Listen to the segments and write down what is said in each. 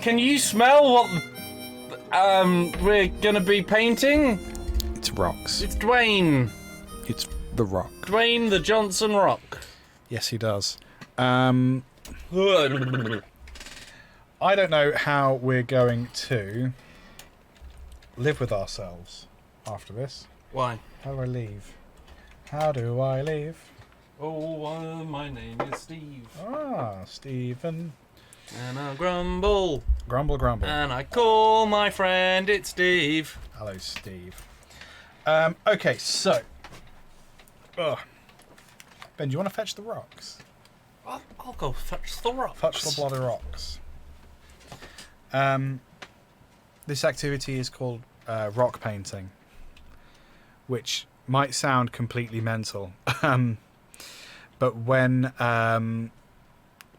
can you smell what we're gonna be painting? It's rocks. It's Dwayne. It's the rock. Dwayne the Johnson Rock. Yes, he does. I don't know how we're going to live with ourselves after this. Why? How do I leave? How do I leave? Oh, my name is Steve. Ah, Stephen. And I grumble. Grumble, grumble. And I call my friend, it's Steve. Hello, Steve. Okay, so. Ugh. Ben, do you want to fetch the rocks? I'll go fetch the rocks. Fetch the bloody rocks. This activity is called rock painting, which might sound completely mental. But when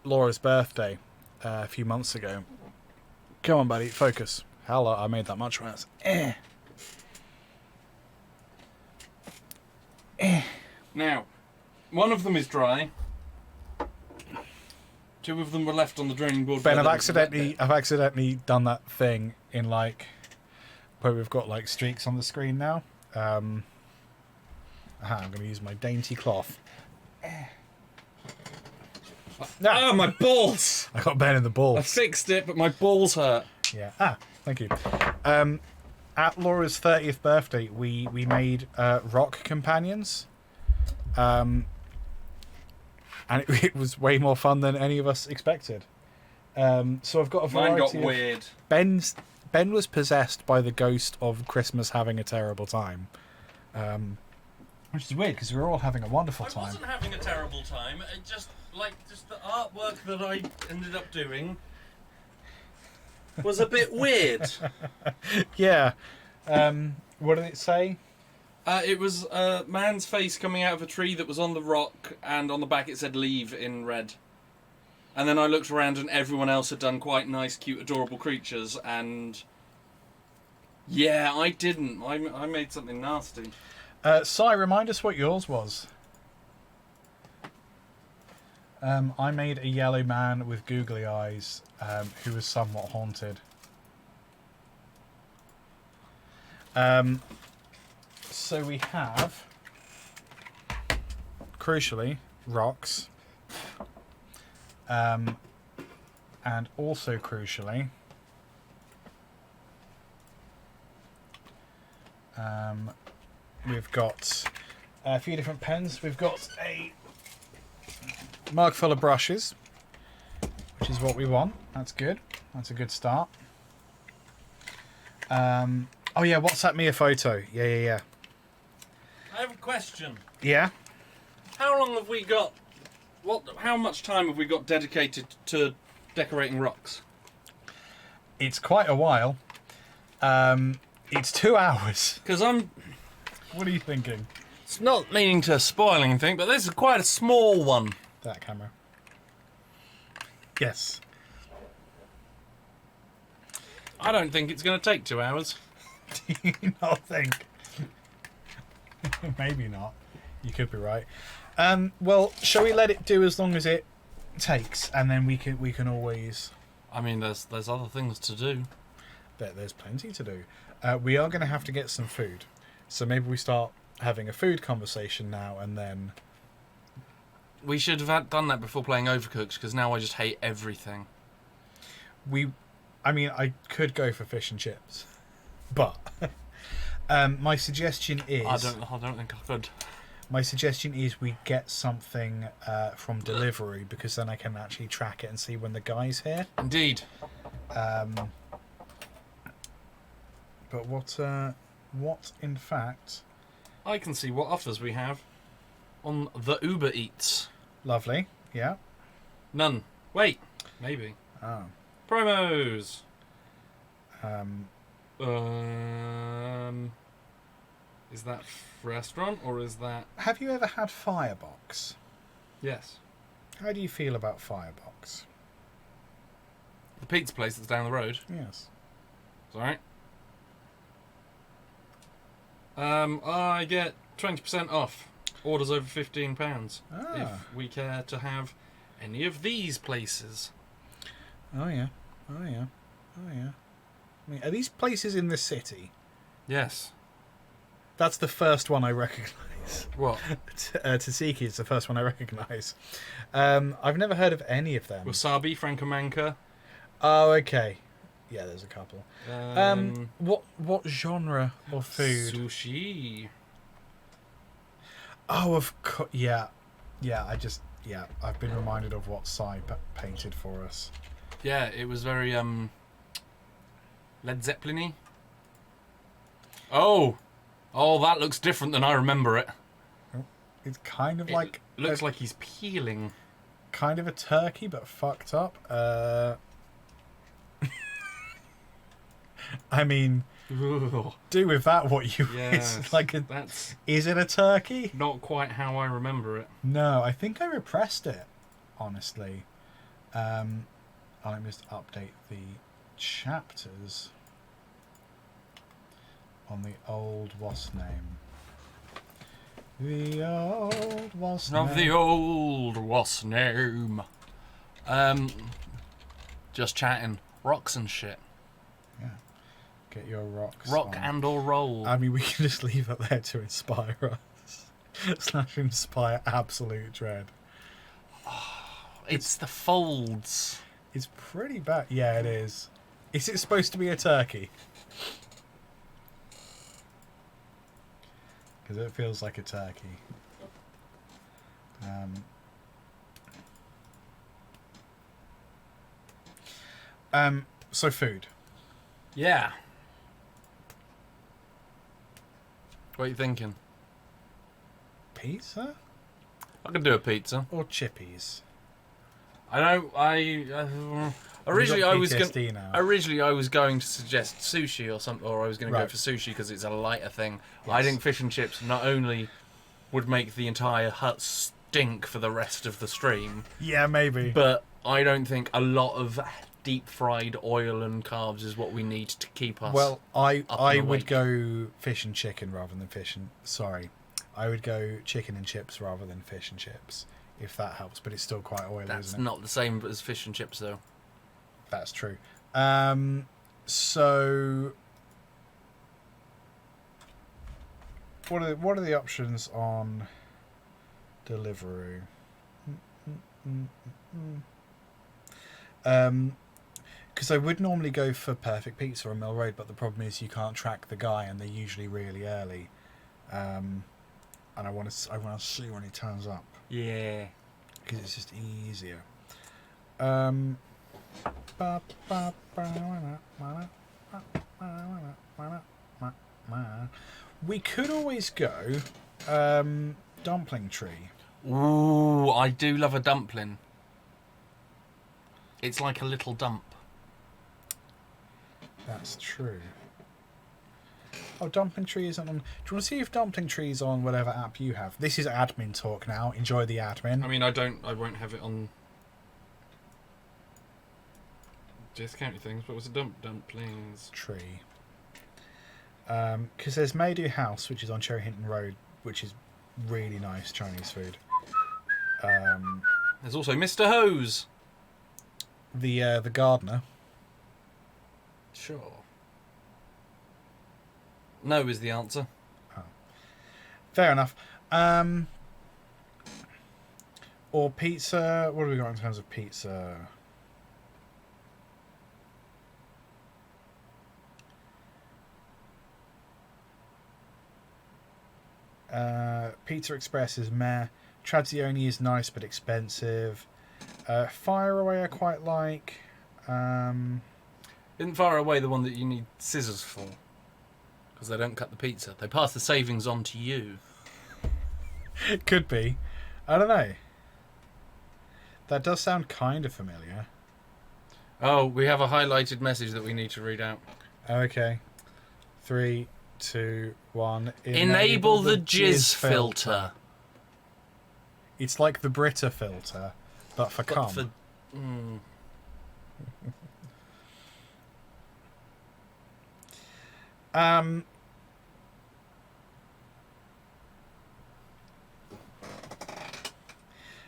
Laura's birthday a few months ago... Come on, buddy, focus. Hello, I made that much worse. Now, one of them is dry. Two of them were left on the drawing board. Ben, I've accidentally done that thing in like where we've got like streaks on the screen now. I'm going to use my dainty cloth. Ah, my balls! I got Ben in the balls. I fixed it, but my balls hurt. Yeah. Thank you. At Laura's 30th birthday, we made rock companions. And it was way more fun than any of us expected. So I've got a variety. Mine got weird. Ben was possessed by the ghost of Christmas having a terrible time. Which is weird because we were all having a wonderful time. I wasn't having a terrible time. It just the artwork that I ended up doing was a bit weird. Yeah. What did it say? It was a man's face coming out of a tree that was on the rock, and on the back it said "Leave" in red. And then I looked around, and everyone else had done quite nice, cute, adorable creatures, and yeah, I didn't. I made something nasty. Si, remind us what yours was. I made a yellow man with googly eyes who was somewhat haunted. So we have, crucially, rocks. And also crucially, we've got a few different pens. We've got a mug full of brushes, which is what we want. That's good. That's a good start. Oh yeah, WhatsApp me a photo. Yeah. I have a question. Yeah? How long have we got? How much time have we got dedicated to decorating rocks? It's quite a while. It's 2 hours. Because What are you thinking? It's not meaning to spoil anything, but this is quite a small one. That camera. Yes. I don't think it's going to take 2 hours. Do you not think? Maybe not. You could be right. Well, shall we let it do as long as it takes, and then we can always. I mean, there's other things to do. There's plenty to do. We are going to have to get some food, so maybe we start having a food conversation now, and then. We should have done that before playing Overcooked, because now I just hate everything. I could go for fish and chips, but my suggestion is. I don't think I could. My suggestion is we get something from delivery, because then I can actually track it and see when the guy's here. Indeed. But what in fact? I can see what offers we have on the Uber Eats. Lovely. Yeah. None. Wait. Maybe. Oh. Promos. Is that restaurant or is that? Have you ever had Firebox? Yes. How do you feel about Firebox? The pizza place that's down the road. Yes. It's alright. I get 20% off orders over £15 if we care to have any of these places. Oh yeah. Oh yeah. I mean, are these places in the city? Yes. That's the first one I recognise. What? Tzatziki is the first one I recognise. I've never heard of any of them. Wasabi, Francomanca. Oh, okay. Yeah, there's a couple. What genre of food? Sushi. Oh, of course. Yeah. I've been reminded of what Sai painted for us. Yeah, it was very Led Zeppelin-y. Oh, that looks different than I remember it. It's kind of like looks like he's peeling. Kind of a turkey, but fucked up. I mean, Ugh. do with that what you Yes, wish. Like, that's is it a turkey? not quite how I remember it. No, I think I repressed it. Honestly, let me just update the chapters on the old was name. The old was name. Of the old was name. Just chatting rocks and shit. Yeah. Get your rocks. Rock on. and or roll. I mean, we can just leave it there to inspire us. / inspire absolute dread. It's the folds. It's pretty bad. Yeah, it is. Is it supposed to be a turkey? Because it feels like a turkey. So food. Yeah. What are you thinking? Pizza? I could do a pizza. Or chippies? I know. Originally, I was going to suggest sushi or something, or I was going to go for sushi because it's a lighter thing. Yes. I think fish and chips not only would make the entire hut stink for the rest of the stream. Yeah, maybe. But I don't think a lot of deep fried oil and carbs is what we need to keep us. Well, I would go fish and chicken rather than I would go chicken and chips rather than fish and chips, if that helps. But it's still quite oily, That's isn't it? not the same as fish and chips, though. That's true. So, what are the options on Deliveroo? Because I would normally go for Perfect Pizza on Mill Road, but the problem is you can't track the guy, and they're usually really early. And I want to see when he turns up. Yeah. Because it's just easier. We could always go Dumpling Tree. Ooh, I do love a dumpling. It's like a little dump. That's true. Oh, Dumpling Tree isn't on... Do you want to see if Dumpling Tree's on whatever app you have? This is admin talk now. Enjoy the admin. I mean, I won't have it on discounty things, but it was a dumplings tree. Because there's Maydew House, which is on Cherry Hinton Road, which is really nice Chinese food. There's also Mr. Hose. The gardener. Sure. No is the answer. Oh. Fair enough. Or pizza. What have we got in terms of pizza? Pizza Express is meh. Trazioni is nice but expensive. Fire Away I quite like. Isn't Far Away the one that you need scissors for? Because they don't cut the pizza. They pass the savings on to you. Could be. I don't know. That does sound kind of familiar. Oh, we have a highlighted message that we need to read out. Okay. 3, 2, 1. Enable the jizz filter. It's like the Brita filter, but for cum.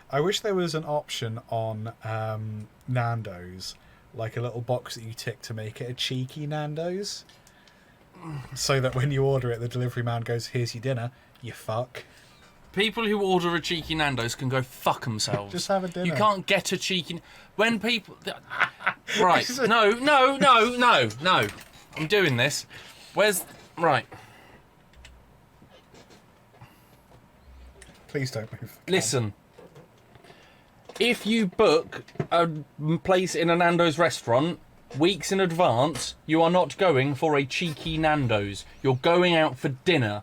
I wish there was an option on Nando's like a little box that you tick to make it a cheeky Nando's, so that when you order it, the delivery man goes, "Here's your dinner, you fuck." People who order a cheeky Nando's can go fuck themselves. Just have a dinner. You can't get a cheeky... When people... Right. No. I'm doing this. Where's... Right. Please don't move. Listen. If you book a place in a Nando's restaurant weeks in advance, you are not going for a cheeky Nando's. You're going out for dinner.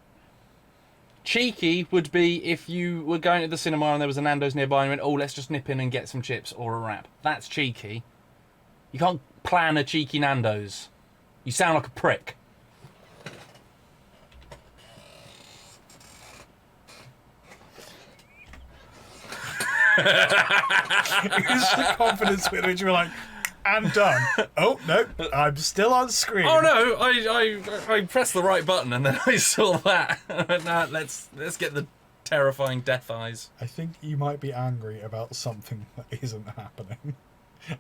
Cheeky would be if you were going to the cinema and there was a Nando's nearby and you went, oh, let's just nip in and get some chips or a wrap. That's cheeky. You can't plan a cheeky Nando's. You sound like a prick. It's the confidence with which you're like, and done. Oh, no, I'm still on screen. Oh no, I pressed the right button and then I saw that. Nah, let's get the terrifying death eyes. I think you might be angry about something that isn't happening.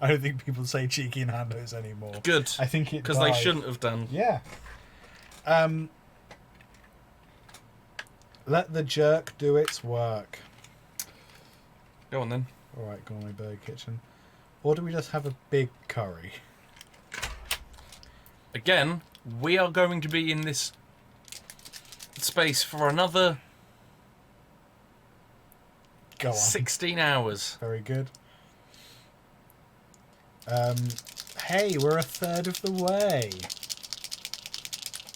I don't think people say cheeky Nando's anymore. Good. I think it because they shouldn't have done. Yeah. Let the jerk do its work. Go on then. All right, go on my burger kitchen. Or do we just have a big curry? Again, we are going to be in this space for another Go on. 16 hours. Very good. Hey, we're a third of the way.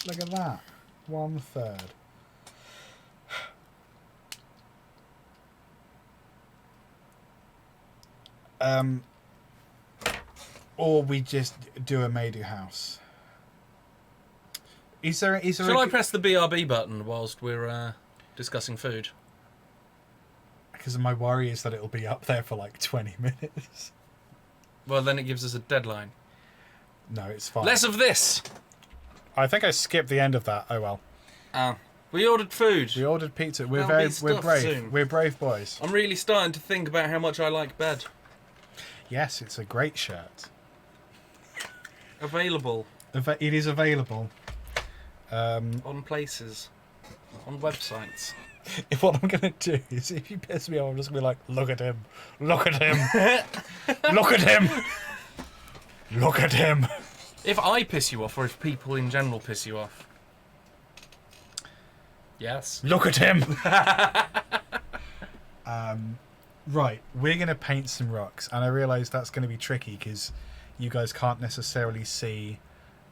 Look at that. 1/3. Or we just do a Maydu house. Is there Shall I press the BRB button whilst we're discussing food? Because my worry is that it'll be up there for like 20 minutes. Well, then it gives us a deadline. No, it's fine. Less of this! I think I skipped the end of that. Oh well. We ordered food. We ordered pizza. We're we're brave. Soon. We're brave boys. I'm really starting to think about how much I like bed. Yes, it's a great shirt. Available. It is available. On places. On websites. If what I'm going to do is, if you piss me off, I'm just going to be like, look at him. Look at him. Look at him. Look at him. If I piss you off, or if people in general piss you off. Yes. Look at him. Right, we're going to paint some rocks. And I realise that's going to be tricky because you guys can't necessarily see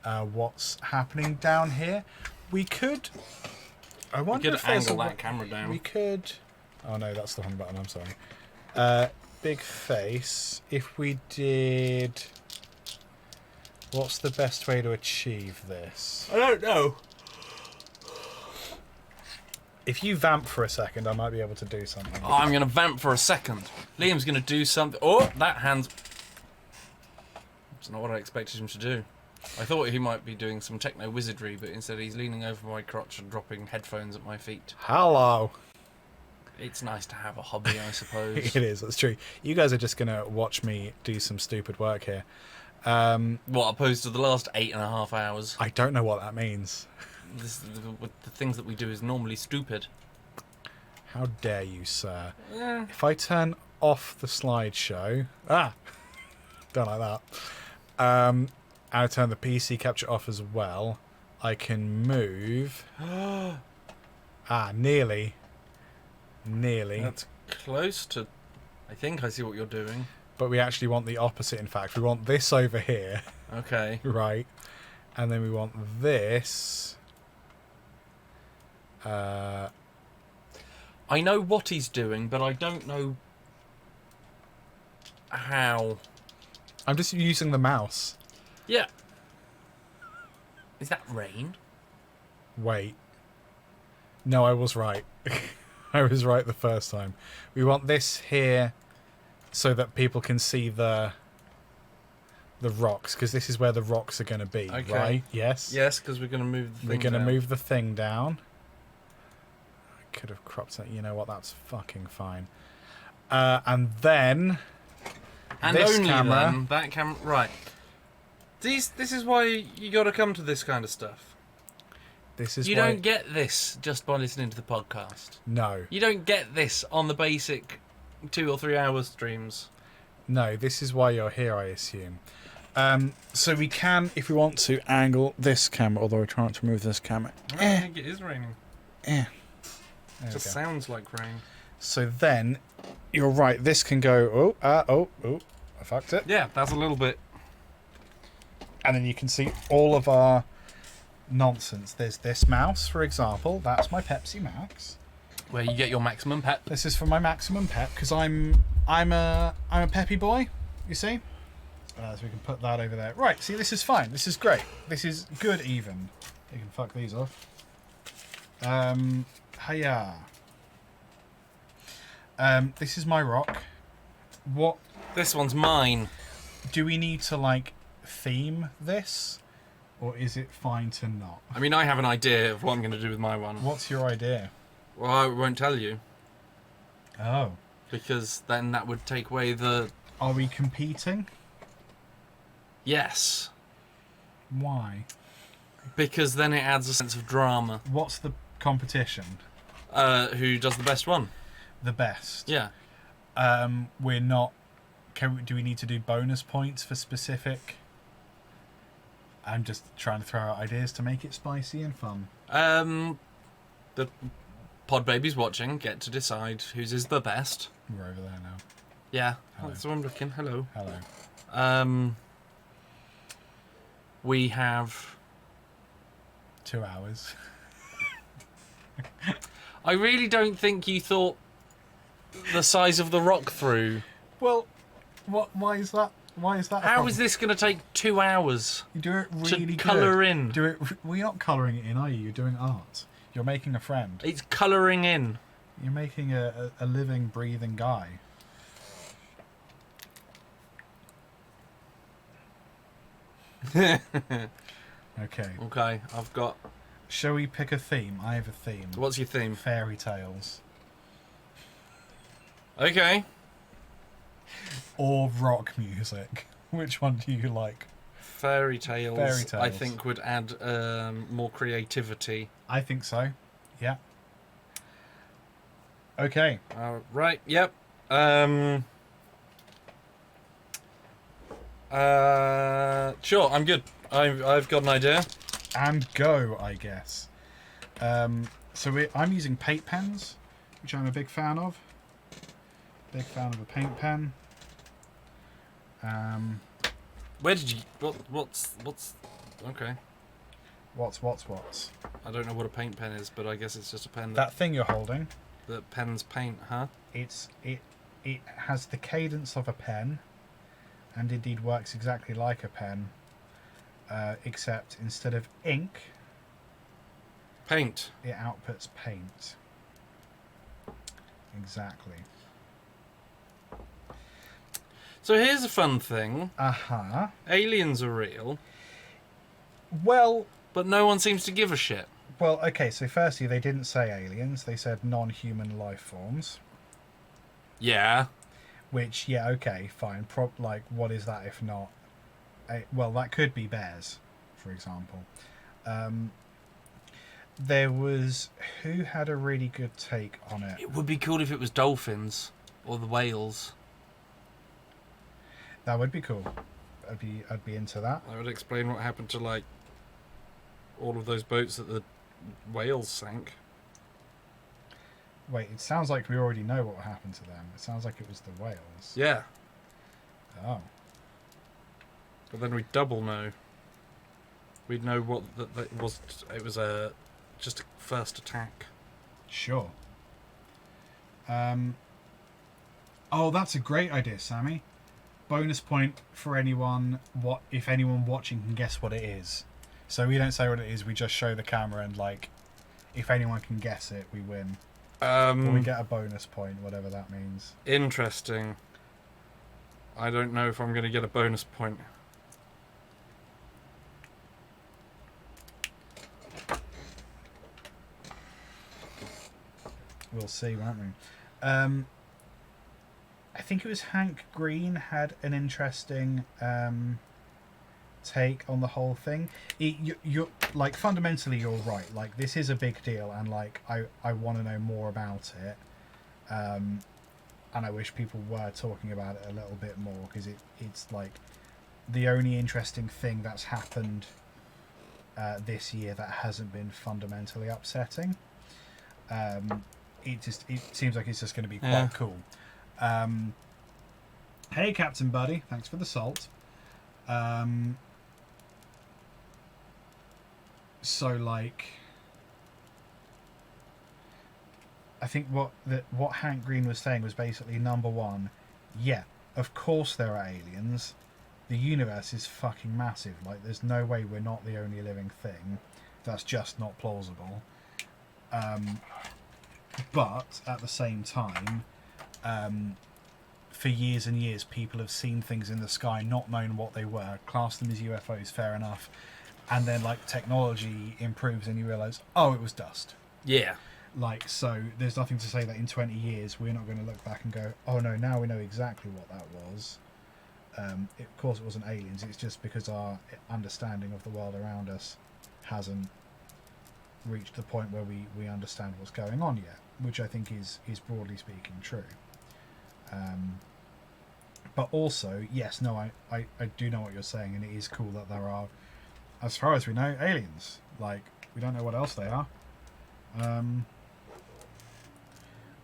what's happening down here. We could... I wonder if angle that camera down. We could... Oh no, that's the wrong button, I'm sorry. Big face. If we did... What's the best way to achieve this? I don't know. If you vamp for a second, I might be able to do something. Oh, I'm going to vamp for a second. Liam's going to do something. Oh, that hand's... That's not what I expected him to do. I thought he might be doing some techno wizardry, but instead he's leaning over my crotch and dropping headphones at my feet. Hello. It's nice to have a hobby, I suppose. It is, that's true. You guys are just going to watch me do some stupid work here. What, opposed to the last 8.5 hours? I don't know what that means. The things that we do is normally stupid. How dare you, sir? Yeah. If I turn off the slideshow... Don't like that. I turn the PC capture off as well. I can move... nearly. Nearly. That's close to... I think I see what you're doing. But we actually want the opposite, in fact. We want this over here. Okay. Right. And then we want this... I know what he's doing, but I don't know how. I'm just using the mouse. Yeah. Is that rain? Wait. No, I was right. I was right the first time. We want this here so that people can see the rocks, because this is where the rocks are going to be, okay. Right? Yes? Yes, because we're going to move the thing We're going to down. move the thing down. I could have cropped it. You know what? That's fucking fine. And then... And this only camera... then, that camera... Right. This is why you got to come to this kind of stuff. This is You why... don't get this just by listening to the podcast. No. You don't get this on the basic 2 or 3 hour streams. No, this is why you're here, I assume. So we can, if we want to, angle this camera, although we're trying to move this camera. I think it is raining. There It just sounds like rain. So then, you're right, this can go, I fucked it. Yeah, that's a little bit. And then you can see all of our nonsense. There's this mouse, for example. That's my Pepsi Max. Where you get your maximum pep. This is for my maximum pep, because I'm a peppy boy, you see? So we can put that over there. Right, see, this is fine. This is great. This is good even. You can fuck these off. Hiya. This is my rock. What This one's mine. do we need to, like, theme this? Or is it fine to not? I mean, I have an idea of what I'm going to do with my one. What's your idea? Well, I won't tell you. Oh. Because then that would take away the... Are we competing? Yes. Why? Because then it adds a sense of drama. What's the competition? Who does the best one? The best. Yeah. We're not... do we need to do bonus points for specific... I'm just trying to throw out ideas to make it spicy and fun. The pod babies watching get to decide whose is the best. We're over there now. Yeah, Hello. that's what I'm looking. Hello. Hello. We have... 2 hours. I really don't think you thought the size of the rock through. Well, why is that? Why is that? How is this going to take 2 hours You do it really to good. colour in? Do it. Well, you're not colouring it in, are you? You're doing art. You're making a friend. It's colouring in. You're making a living, breathing guy. Okay. Okay, I've got... Shall we pick a theme? I have a theme. What's your theme? Fairy tales. Okay. Or rock music. Which one do you like? Fairy tales, Fairy tales. I think, would add more creativity. I think so. Yeah. Okay. Right, yep. Sure, I'm good. I've got an idea. And go, I guess. So I'm using paint pens, which I'm a big fan of. Big fan of a paint pen. Where did you... What's... Okay. What's? I don't know what a paint pen is, but I guess it's just a pen That thing you're holding. that pens paint, huh? It has the cadence of a pen, and indeed works exactly like a pen, except instead of ink, Paint. it outputs paint. Exactly. So here's a fun thing. Uh-huh. Aliens are real, Well, but no one seems to give a shit. okay, so firstly, they didn't say aliens, they said non-human life forms. Yeah. Which, yeah, okay, fine. What is that if not... well, that could be bears, for example. There was... Who had a really good take on it? It would be cool if it was dolphins or the whales. That would be cool. I'd be into that. That would explain what happened to, like, all of those boats that the whales sank. Wait, it sounds like we already know what happened to them. It sounds like it was the whales. Yeah. Oh. But then we'd double know. We'd know what that was. It was just a first attack. Sure. Oh, that's a great idea, Sammy. Bonus point for anyone. If anyone watching can guess what it is? So we don't say what it is. We just show the camera and if anyone can guess it, we win. Or we get a bonus point, whatever that means. Interesting. I don't know if I'm going to get a bonus point. We'll see, won't we? I think it was Hank Green had an interesting take on the whole thing. You're like, fundamentally, you're right. Like, this is a big deal, and like, I want to know more about it. And I wish people were talking about it a little bit more, because it's like the only interesting thing that's happened this year that hasn't been fundamentally upsetting. It seems like it's just going to be quite cool. Hey, Captain Buddy, thanks for the salt. So like, I think what Hank Green was saying was basically, number one, yeah, of course there are aliens. The universe is fucking massive. Like, there's no way we're not the only living thing. That's just not plausible. But at the same time, for years and years, people have seen things in the sky, not known what they were, classed them as UFOs, fair enough. And then, like, technology improves and you realise, oh, it was dust. Yeah. Like, so there's nothing to say that in 20 years we're not going to look back and go, oh no, now we know exactly what that was. Of course it wasn't aliens, it's just because our understanding of the world around us hasn't reached the point where we understand what's going on yet, which I think is broadly speaking true. But also, yes, no, I do know what you're saying, and it is cool that there are, as far as we know, aliens. Like, we don't know what else they are.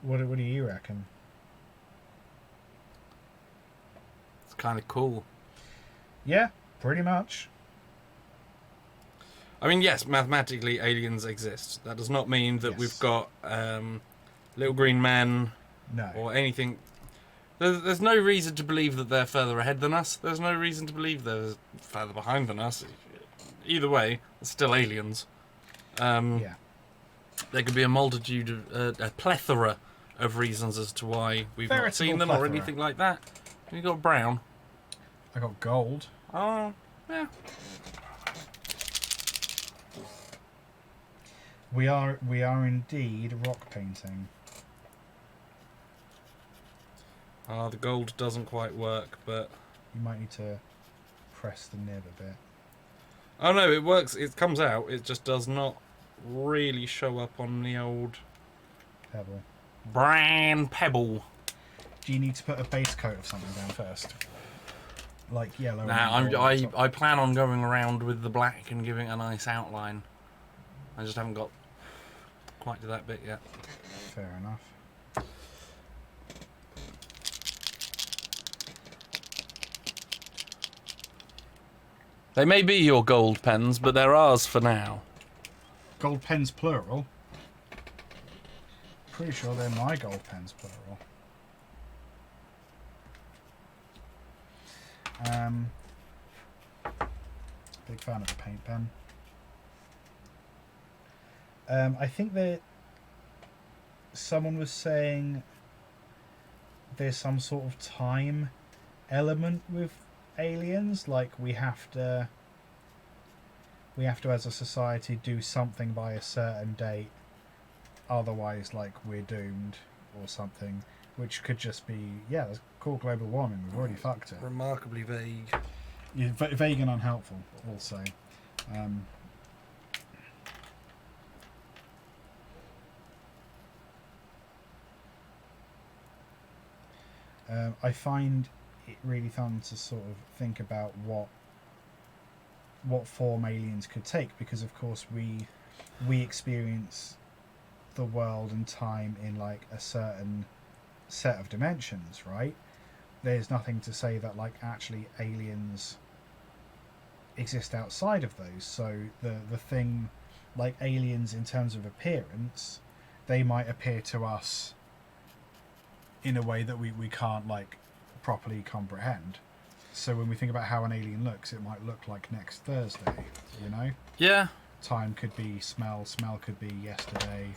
What do you reckon? It's kind of cool. Yeah, pretty much. I mean, yes, mathematically aliens exist. That does not mean that we've got little green men or anything. There's no reason to believe that they're further ahead than us. There's no reason to believe they're further behind than us. Either way, it's still aliens. Yeah. There could be a multitude of a plethora of reasons as to why we've not seen them or anything like that. You got brown. I got gold. Oh, yeah. We are indeed rock painting. The gold doesn't quite work, but You might need to press the nib a bit. oh no, it works. It comes out. It just does not really show up on the old Pebble. brown pebble. Do you need to put a base coat of something down first? Like yellow? Nah, and gold on top? I plan on going around with the black and giving it a nice outline. I just haven't got quite to that bit yet. Fair enough. They may be your gold pens, but they're ours for now. Gold pens plural? Pretty sure they're my gold pens plural. Big fan of the paint pen. I think that someone was saying there's some sort of time element with aliens, like we have to as a society do something by a certain date, otherwise like we're doomed or something, which could just be, yeah, that's called global warming, we've already fucked it. Remarkably vague. Yeah, vague and unhelpful also. I find it really fun to sort of think about what form aliens could take, because of course we experience the world and time in like a certain set of dimensions, right? There's nothing to say that like actually aliens exist outside of those. So the thing, like aliens in terms of appearance, they might appear to us in a way that we can't like properly comprehend. So when we think about how an alien looks, it might look like next Thursday, you know? Yeah. Time could be smell could be yesterday,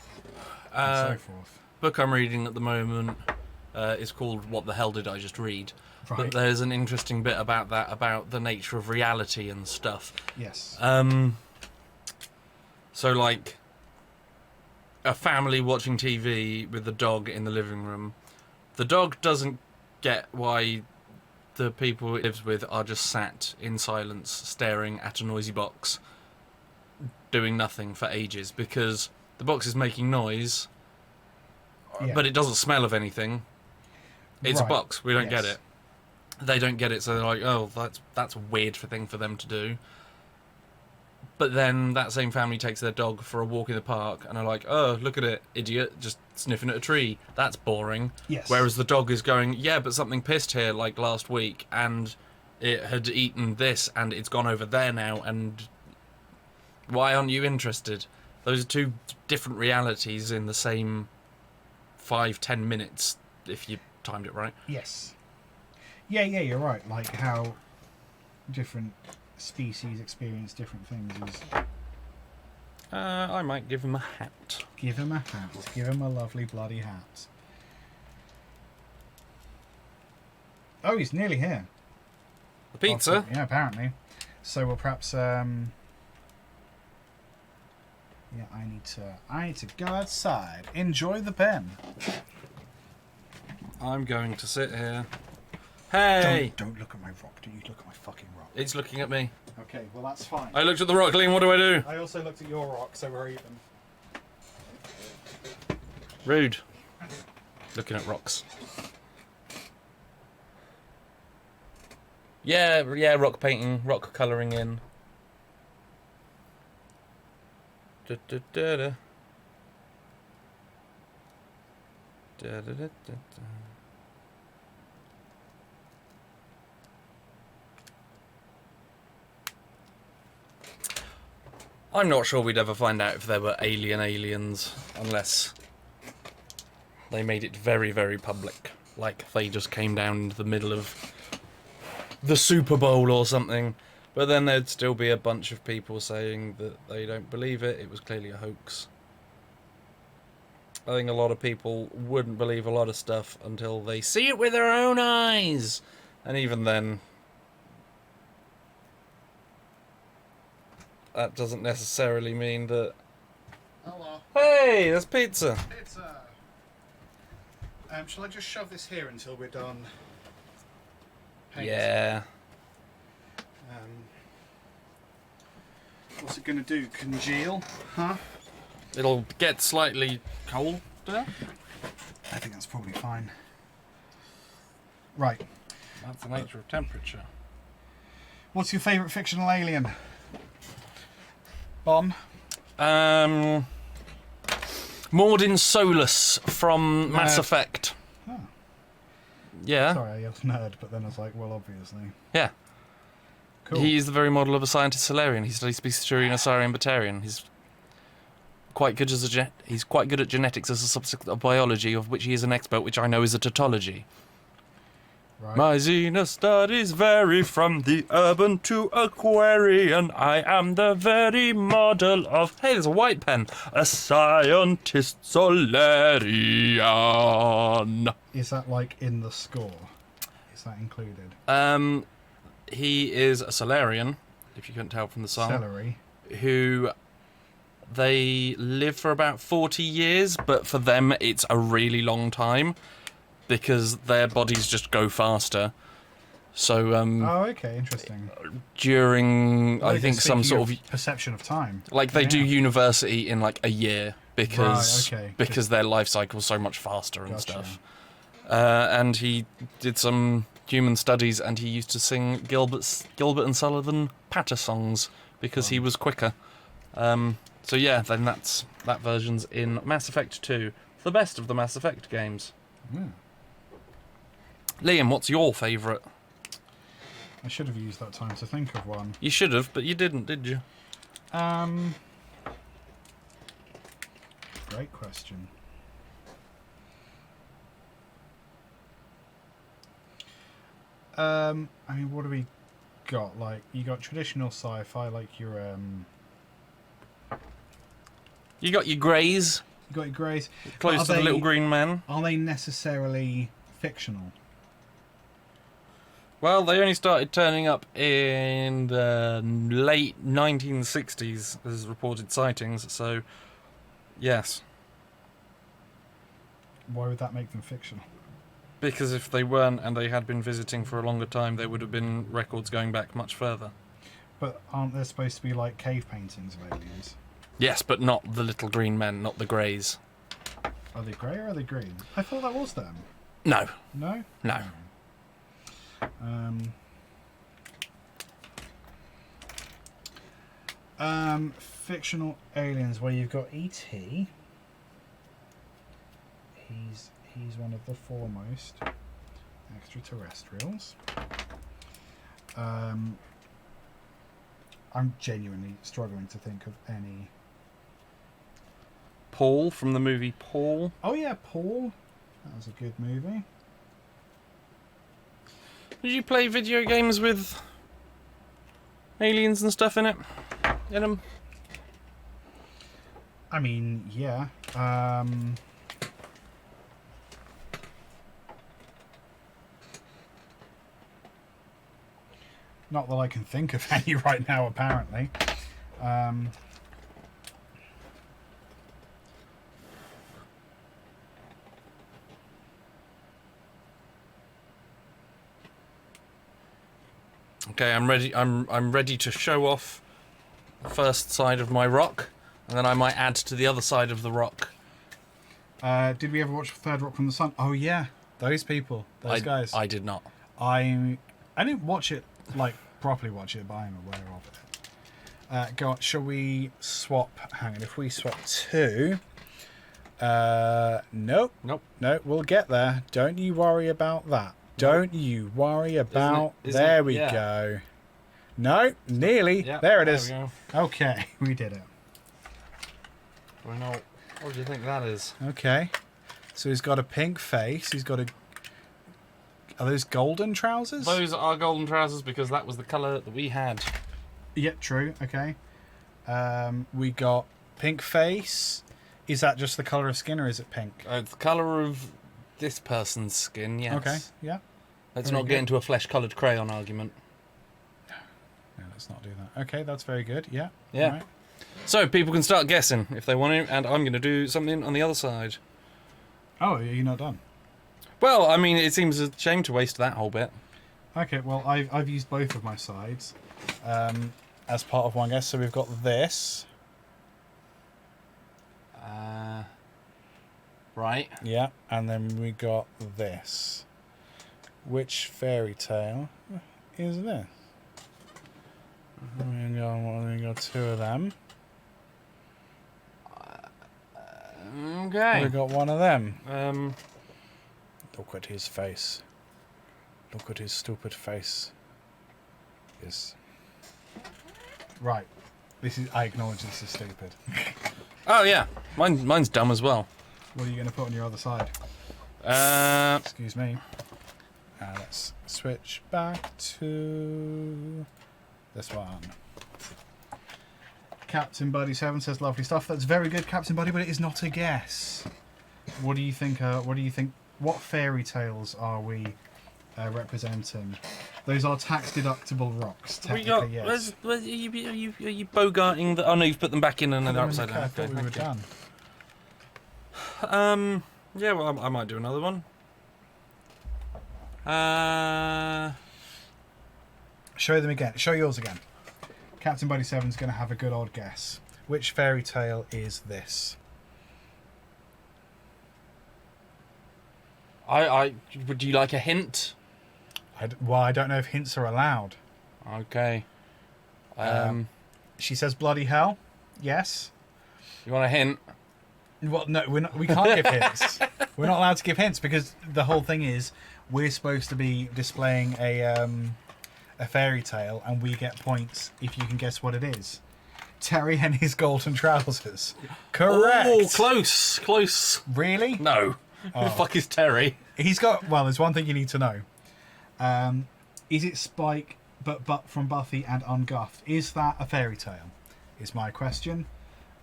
and so forth. Book I'm reading at the moment is called What the Hell Did I Just Read? Right. But there's an interesting bit about that, about the nature of reality and stuff. Yes. So like a family watching TV with the dog in the living room. The dog doesn't get why the people he lives with are just sat in silence, staring at a noisy box, doing nothing for ages, because the box is making noise, Yeah. but it doesn't smell of anything. It's a Right. box. We don't get Yes. it. They don't get it, so they're like, oh, that's a weird thing for them to do. But then that same family takes their dog for a walk in the park and are like, oh, look at it, idiot, just sniffing at a tree. That's boring. Yes. Whereas the dog is going, yeah, but something pissed here like last week and it had eaten this and it's gone over there now and why aren't you interested? Those are two different realities in the same 5-10 minutes if you timed it right. Yes. Yeah, you're right. Like how different species experience different things is... I might give him a hat. Give him a hat. Give him a lovely bloody hat. Oh, he's nearly here. The pizza? Yeah, apparently. So we'll perhaps... Yeah, I need to go outside. Enjoy the pen. I'm going to sit here. Hey! Don't look at my rock. Do you look at my fucking rock? It's looking at me. Okay, well that's fine. I looked at the rock, Liam, what do I do? I also looked at your rock, so we're even. Rude. Looking at rocks. Yeah, rock painting, rock colouring in. Da, da, da, da. Da, da, da, da, da. I'm not sure we'd ever find out if there were aliens unless they made it very, very public. Like they just came down into the middle of the Super Bowl or something. But then there'd still be a bunch of people saying that they don't believe it. It was clearly a hoax. I think a lot of people wouldn't believe a lot of stuff until they see it with their own eyes. And even then, that doesn't necessarily mean that... Hello. Hey, there's pizza. Pizza. Shall I just shove this here until we're done? painting? Yeah. What's it going to do? Congeal? Huh? It'll get slightly colder. I think that's probably fine. Right. That's the nature of temperature. What's your favourite fictional alien? Bon? Mordin Solus from Mass Effect. Oh. Yeah. Sorry, I yelled nerd, but then I was like, well, obviously. Yeah. Cool. He is the very model of a scientist Solarian. He studies species Turian, Asarian, Batarian. He's quite good he's quite good at genetics as a subject of biology, of which he is an expert, which I know is a tautology. Right. My Xena studies vary from the urban to Aquarian. I am the very model of... Hey, there's a white pen. A scientist Solarian. Is that like in the score? Is that included? He is a Solarian, if you couldn't tell from the song. Celery. Who... They live for about 40 years, but for them it's a really long time because their bodies just go faster. So, Oh, okay, interesting. during, Well, I think, some sort of... perception of time. Like, they do Yeah. university in, like, a year because Right, okay. because their life cycle's so much faster and Gotcha. stuff. And he did some human studies and he used to sing Gilbert and Sullivan patter songs because he was quicker. So yeah, then that version's in Mass Effect 2. The best of the Mass Effect games. Yeah. Liam, what's your favourite? I should have used that time to think of one. You should have, but you didn't, did you? Great question. I mean, what do we got? Like, you got traditional sci-fi, like your You got your greys, you got your greys. close Are to the they- little green man. Are they necessarily fictional? Well, they only started turning up in the late 1960s as reported sightings, so yes. Why would that make them fictional? Because if they weren't and they had been visiting for a longer time, there would have been records going back much further. But aren't there supposed to be like cave paintings of aliens? Yes, but not the little green men, not the greys. Are they grey or are they green? I thought that was them. No. No? No. Fictional aliens where you've got E.T. He's one of the foremost extraterrestrials. I'm genuinely struggling to think of any. Paul from the movie Paul. Oh yeah, Paul. That was a good movie. Did you play video games with aliens and stuff in it? In them? I mean, yeah. Not that I can think of any right now, apparently. Okay, I'm ready. I'm ready to show off the first side of my rock, and then I might add to the other side of the rock. Did we ever watch Third Rock from the Sun? Oh yeah, those people, those guys. I did not. I didn't watch it like properly watch it, but I'm aware of it. Go on, shall we swap? Hang on, if we swap two. Nope. Nope. No, we'll get there. Don't you worry about that. Don't you worry about. There we go. No, nearly. Yep, there it is. We go. Okay, we did it. I know. What do you think that is? Okay, so he's got a pink face. He's got a. Are those golden trousers? Those are golden trousers because that was the colour that we had. Yep, true. Okay. We got pink face. Is that just the colour of skin, or is it pink? It's the colour of this person's skin. Yes. Okay. Yeah. Let's Very not good. get into a flesh-coloured crayon argument. No, let's not do that. Okay, that's very good. Yeah. Yeah. All right. So people can start guessing if they want to, and I'm going to do something on the other side. Oh, you're not done. Well, I mean, it seems a shame to waste that whole bit. Okay. Well, I've used both of my sides as part of one guess. So we've got this. Right. Yeah, and then we got this. Which fairy tale is this? We got two of them. Okay. We got one of them. Look at his face. Look at his stupid face. Yes. Right. This is. I acknowledge this is stupid. Oh yeah, mine's dumb as well. What are you going to put on your other side? Excuse me. Let's switch back to this one. Captain Buddy 7 says lovely stuff. That's very good, Captain Buddy, but it is not a guess. What do you think? What fairy tales are we representing? Those are tax-deductible rocks. We got. Technically, yes. Are you bogarting the? Oh no, you've put them back in and then upside down. I thought we were done. Yeah, well, I might do another one. Show them again. Show yours again. Captain Buddy 7's going to have a good old guess. Which fairy tale is this? Would you like a hint? Well, I don't know if hints are allowed. Okay. She says bloody hell. Yes. You want a hint? Well, no, we can't give hints. We're not allowed to give hints because the whole thing is we're supposed to be displaying a fairy tale, and we get points if you can guess what it is. Terry and his golden trousers. Correct. Oh, close. Really? No. Who the fuck is Terry? He's got. Well, there's one thing you need to know. Is it Spike, but from Buffy and Unguffed? Is that a fairy tale? Is my question.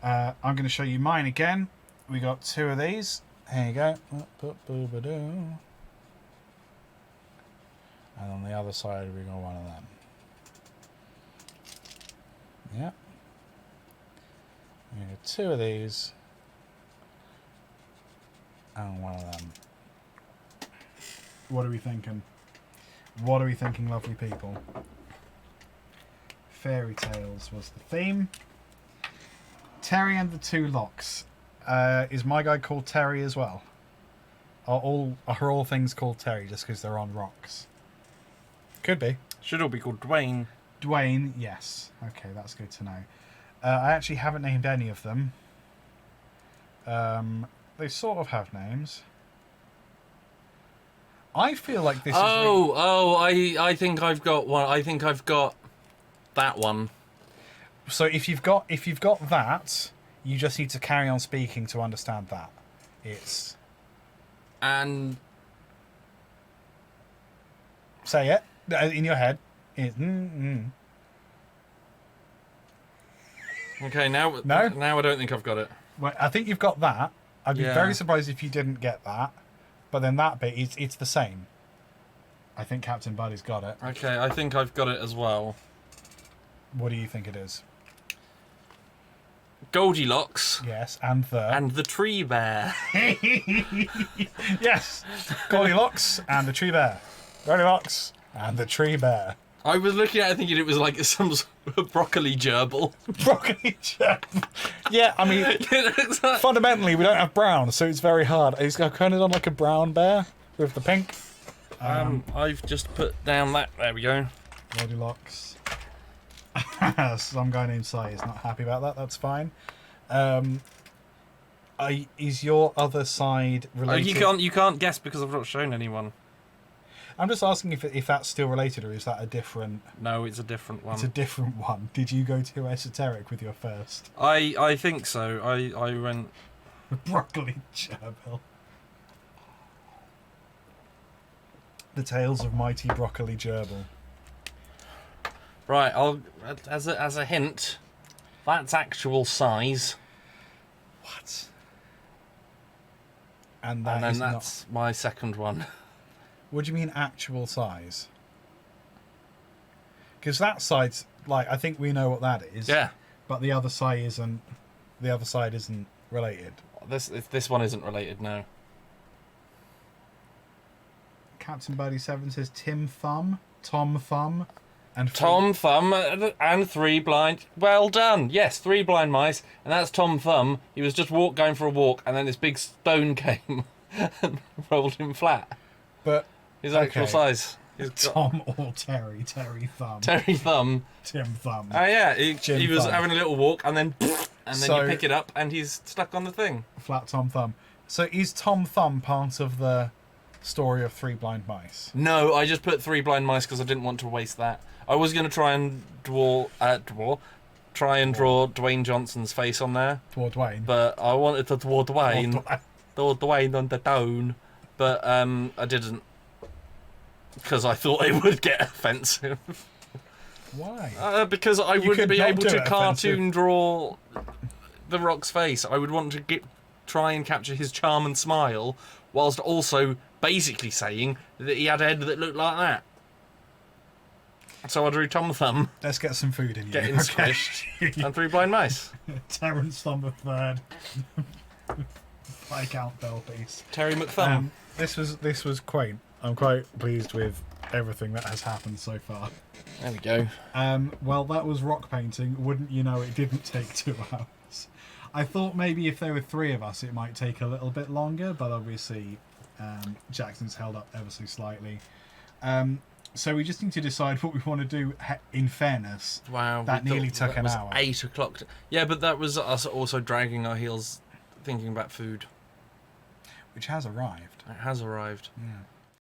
I'm going to show you mine again. We got two of these. Here you go. And on the other side, we got one of them. Yep. We got two of these. And one of them. What are we thinking? What are we thinking, lovely people? Fairy tales was the theme. Terry and the Two Locks. Is my guy called Terry as well? Are all things called Terry just because they're on rocks? Could be. Should all be called Dwayne. Dwayne, yes. Okay, that's good to know. I actually haven't named any of them. They sort of have names. I feel like this is... I think I've got one. I think I've got that one. So if you've got that, you just need to carry on speaking to understand that. It's... And... Say it. In your head. It's... Okay, now... No? Now I don't think I've got it. Well, I think you've got that. I'd be very surprised if you didn't get that. But then that bit, it's the same. I think Captain Buddy's got it. Okay, I think I've got it as well. What do you think it is? Goldilocks. Yes, and the tree bear. Yes! Goldilocks and the tree bear. Goldilocks and the tree bear. I was looking at it thinking it was like some sort of broccoli gerbil. Broccoli gerbil. Yeah, I mean, fundamentally we don't have brown, so it's very hard. It's kind of on like a brown bear with the pink. I've just put down that. There we go. Goldilocks. Some guy named Sai is not happy about that. That's fine. Is your other side related? You can't guess because I've not shown anyone. I'm just asking if that's still related, or is that a different... No, it's a different one. It's a different one. Did you go too esoteric with your first? I think so. I went... Broccoli gerbil. The Tales of Mighty Broccoli Gerbil. Right, I'll as a hint, that's actual size. What? And then that's my second one. What do you mean actual size? Because that side's like, I think we know what that is. Yeah. But the other side isn't. The other side isn't related. This one isn't related now. Captain Buddy 7 says Tom Thumb, and Tom Thumb and three blind. Well done. Yes, three blind mice, and that's Tom Thumb. He was just going for a walk, and then this big stone came rolled him flat. But his actual size. Tom or Terry Thumb. Terry Thumb. Tim Thumb. Oh yeah, he was Thumb. having a little walk, and then you pick it up, and he's stuck on the thing. Flat Tom Thumb. So is Tom Thumb part of the story of Three Blind Mice? No, I just put three blind mice because I didn't want to waste that. I was going to try and draw Dwayne Johnson's face on there. Draw Dwayne. But I wanted to draw Dwayne on the down, but I didn't because I thought it would get offensive. Why? Because I wouldn't be able to cartoon draw the Rock's face. I would want to try and capture his charm and smile, whilst also basically saying that he had a head that looked like that. So I drew Tom Thumb. Let's get some food in here. Getting squished. And three blind mice. Terence Thumb the third. Viscount Belpiece. Terry McThumb. This was quaint. I'm quite pleased with everything that has happened so far. There we go. Well, that was rock painting. Wouldn't you know, it didn't take 2 hours. I thought maybe if there were 3 of us, it might take a little bit longer, but obviously Jackson's held up ever so slightly. So we just need to decide what we want to do in fairness. Wow. That nearly took an hour. 8 o'clock. Yeah, but that was us also dragging our heels thinking about food. Which has arrived. It has arrived. Yeah.